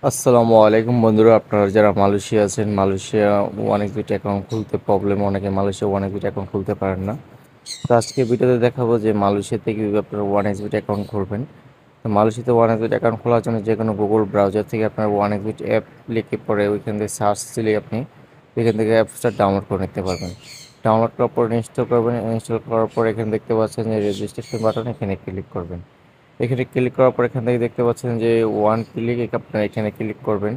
আসসালামু আলাইকুম বন্ধুরা, আপনারা যারা মালয়েশিয়া আছেন, মালয়েশিয়া অনেক দুইটা অ্যাকাউন্ট খুলতে প্রবলেম, অনেকে মালয়েশিয়া অনেক দুইটা অ্যাকাউন্ট খুলতে পারেন না। তো আজকে ভিডিওতে দেখাবো যে মালয়েশিয়াতে কীভাবে আপনারা ওয়ান এক্সবিট অ্যাকাউন্ট খুলবেন। তো মালয়েশিয়াতে ওয়ান এক্সবিট অ্যাকাউন্ট খোলার জন্য যে কোনো গুগল ব্রাউজার থেকে আপনার ওয়ান এক্সবিট অ্যাপ লিখে পরে ওইখান থেকে সার্চ দিলে আপনি এখান থেকে অ্যাপসটা ডাউনলোড করে নিতে পারবেন। ডাউনলোড করার পর ইনস্টল করবেন, ইনস্টল করার পর এখানে দেখতে পাচ্ছেন যে রেজিস্ট্রেশন বাটন, এখানে ক্লিক করবেন। এখানে ক্লিক করার পর এখান থেকে দেখতে পাচ্ছেন যে ওয়ান ক্লিক আপনারা এখানে ক্লিক করবেন।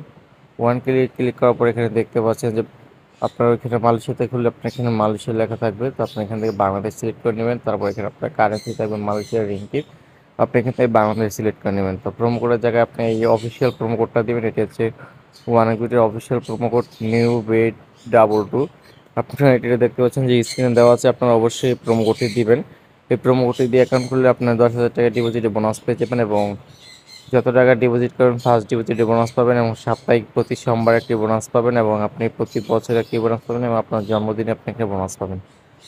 ওয়ান ক্লিক করার পর এখানে দেখতে পাচ্ছেন যে আপনার ওইখানে মালয়েশিয়াতে খুললে আপনার এখানে মালয়েশিয়া লেখা থাকবে। তো আপনি এখান থেকে বাংলাদেশ সিলেক্ট করে নেবেন। তারপর এখানে আপনার কারেন্সি থাকবে মালয়েশিয়ার রিঙ্গিত। আপনি এখান থেকে বাংলাদেশ সিলেক্ট করে নেবেন। তো প্রোমো কোডের জায়গায় আপনি এই অফিসিয়াল প্রোমো কোডটা দেবেন। এটি হচ্ছে ওয়ান এক্সবিটের official promo code new bet 22। আপনারা এটিতে দেখতে পাচ্ছেন যে স্ক্রিনে দেওয়া আছে, আপনারা অবশ্যই প্রোমো কোডটি দিবেন। এই প্রোমো কোডটি দিয়ে অ্যাকাউন্ট খুললে আপনার 10,000 টাকা ডিপোজিটে বোনাস পেয়ে যাবেন এবং যত টাকা ডিপোজিট করবেন ফার্স্ট ডিপোজিটে বোনাস পাবেন এবং সাপ্তাহিক প্রতি সোমবার একটি বোনাস পাবেন এবং আপনি প্রতি বছর একটি বোনাস পাবেন এবং আপনার জন্মদিনে আপনি একটা বোনাস পাবেন।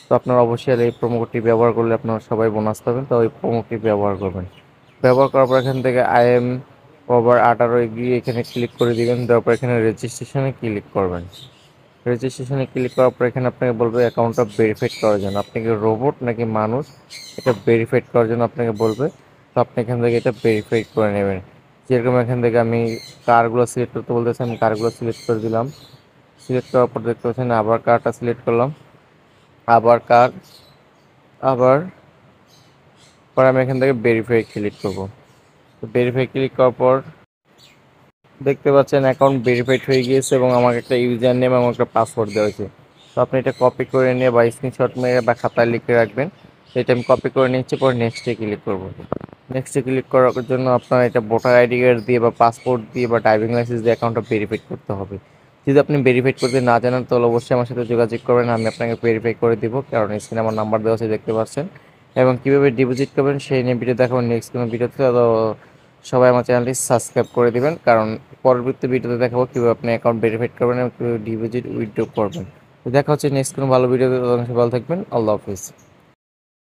তো আপনারা অবশ্যই এই প্রোমো কোডটি ব্যবহার করলে আপনারা সবাই বোনাস পাবেন। তো ওই প্রোমো কোডটি ব্যবহার করবেন। ব্যবহার করার পর এখান থেকে আই এম ওভার 18 গিয়ে এখানে ক্লিক করে দিবেন। দেওয়ার পর এখানে রেজিস্ট্রেশনে ক্লিক করবেন। রেজিস্ট্রেশনে ক্লিক করার পর এখানে আপনাকে বলবে অ্যাকাউন্টটা ভেরিফাইড করার জন্য। আপনি কি রোবট নাকি মানুষ, এটা ভেরিফাইড করার জন্য আপনাকে বলবে। তো আপনি এখান থেকে এটা ভেরিফাইড করে নেবেন। যেরকম এখান থেকে আমি কারগুলো সিলেক্ট করতে বলতেছি, আমি কারগুলো সিলেক্ট করে দিলাম। সিলেক্ট করার পর দেখতে পাচ্ছেন আবার কারটা সিলেক্ট করলাম। আবার কার, আবার পরে আমি এখান থেকে ভেরিফাই ক্লিক করব। তো ভেরিফাই ক্লিক করার পর দেখতে পাচ্ছেন অ্যাকাউন্ট ভেরিফাইড হয়ে গিয়েছে এবং আমাকে একটা ইউজার নেম এবং একটা পাসওয়ার্ড দেওয়া হয়েছে। তো আপনি এটা কপি করে নিয়ে বা স্ক্রিনশট মেরে বা খাতায় লিখে রাখবেন। এটা আমি কপি করে নিচ্ছি, পরে নেক্সটে ক্লিক করব। নেক্সটে ক্লিক করার জন্য আপনার এটা ভোটার আইডি কার্ড দিয়ে বা পাসপোর্ট দিয়ে বা ড্রাইভিং লাইসেন্স দিয়ে অ্যাকাউন্টটা ভেরিফাইড করতে হবে। যদি আপনি ভেরিফাইড করতে না জানেন তাহলে অবশ্যই আমার সাথে যোগাযোগ করবেন, আমি আপনাকে ভেরিফাই করে দিব। কারণ স্ক্রিনে আমার নাম্বার দেওয়া আছে, দেখতে পাচ্ছেন। এবং কীভাবে ডিপোজিট করবেন সেই নিয়ে ভিডিও দেখাবো নেক্সট কোনো ভিডিওতে। তো সবাই আমার চ্যানেলটি সাবস্ক্রাইব করে দিবেন, কারণ পরবর্তী ভিডিওতে দেখাবো কীভাবে আপনি অ্যাকাউন্ট ভেরিফাইড করবেন এবং কীভাবে ডিপোজিট উইথড্র করবেন। তো দেখা হচ্ছে নেক্সট কোনো ভালো ভিডিওতে। ততক্ষণ সবাই ভালো থাকবেন। আল্লাহ হাফিজ।